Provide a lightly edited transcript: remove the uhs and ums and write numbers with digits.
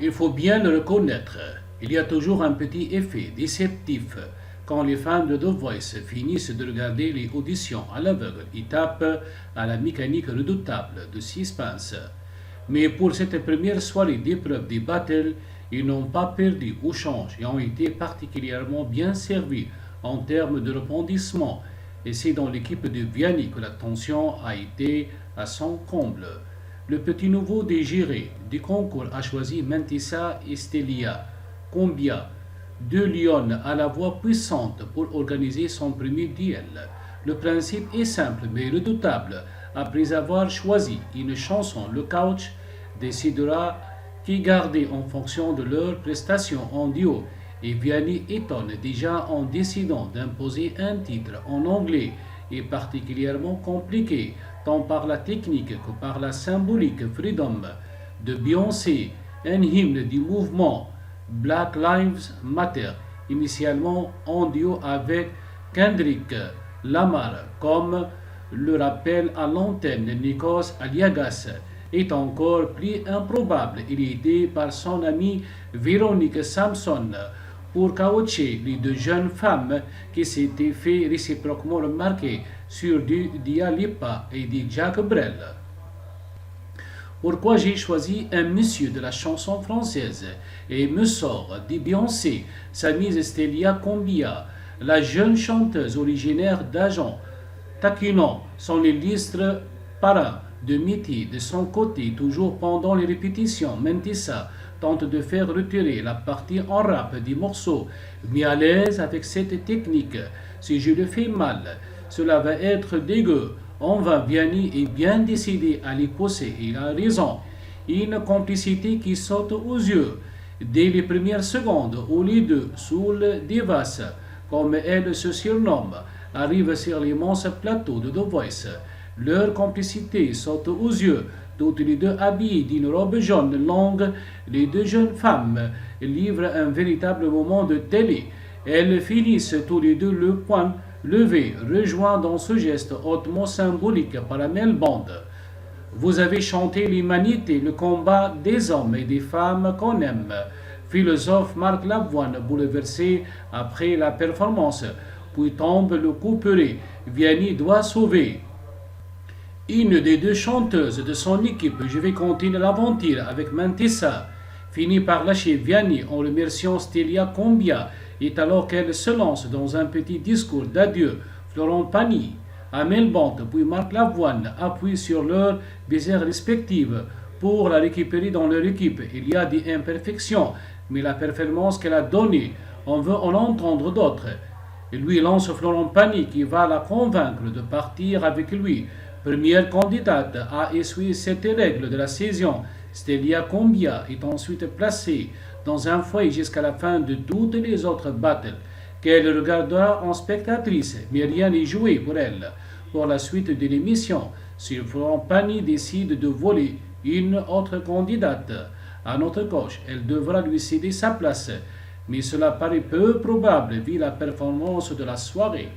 Il faut bien le reconnaître, il y a toujours un petit effet déceptif quand les fans de The Voice finissent de regarder les auditions à l'aveugle et tapent à la mécanique redoutable de suspense. Mais pour cette première soirée d'épreuve des battles, ils n'ont pas perdu au change et ont été particulièrement bien servis en termes de rebondissement. Et c'est dans l'équipe de Vianney que la tension a été à son comble. Le petit nouveau des jurés du concours a choisi Mentissa Estelia Combia, deux lionnes à la voix puissante pour organiser son premier duel. Le principe est simple mais redoutable. Après avoir choisi une chanson, le coach décidera qui garder en fonction de leurs prestations en duo. Et Vianney étonne déjà en décidant d'imposer un titre en anglais et particulièrement compliqué, tant par la technique que par la symbolique Freedom de Beyoncé, un hymne du mouvement Black Lives Matter, initialement en duo avec Kendrick Lamar, comme le rappelle à l'antenne Nikos Aliagas, est encore plus improbable. Il est aidé par son amie Véronique Samson pour coacher les deux jeunes femmes qui s'étaient fait réciproquement remarquer sur du Dua Lipa et du Jack Brel. Pourquoi j'ai choisi un monsieur de la chanson française et me sort de Beyoncé, Samise Estelia Combia, la jeune chanteuse originaire d'Agen, taquinant son illustre parrain de métier de son côté, toujours pendant les répétitions, Mentissa tente de faire retirer la partie en rap du morceau, mais à l'aise avec cette technique. Si je le fais mal, cela va être dégueu. On va Vianney est bien décidé à l'écosser, il a raison. Une complicité qui saute aux yeux. Dès les premières secondes où les deux, Soul Divas, comme elle se surnomme, arrivent sur l'immense plateau de The Voice. Leur complicité saute aux yeux. Toutes les deux habillées d'une robe jaune longue, les deux jeunes femmes livrent un véritable moment de télé. Elles finissent tous les deux le poing levé, rejoint dans ce geste hautement symbolique par la même bande. Vous avez chanté l'humanité, le combat des hommes et des femmes qu'on aime. Philosophe Marc Lavoine bouleversé après la performance, puis tombe le couperet. Vianney doit sauver une des deux chanteuses de son équipe. Je vais continuer l'aventure avec Mentissa. Finit par lâcher Vianney en remerciant Stelia Combia, et alors qu'elle se lance dans un petit discours d'adieu, Florent Pagny, Amel Bond puis Marc Lavoine appuient sur leurs baisers respectives pour la récupérer dans leur équipe. Il y a des imperfections, mais la performance qu'elle a donnée, on veut en entendre d'autres. Il lui lance Florent Pagny qui va la convaincre de partir avec lui. Première candidate à essuyer cette règle de la saison, Stelia Combia est ensuite placée dans un foyer jusqu'à la fin de toutes les autres battles, qu'elle regardera en spectatrice, mais rien n'est joué pour elle. Pour la suite de l'émission, si Florent Pagny décide de voler une autre candidate à notre coach, elle devra lui céder sa place, mais cela paraît peu probable vu la performance de la soirée.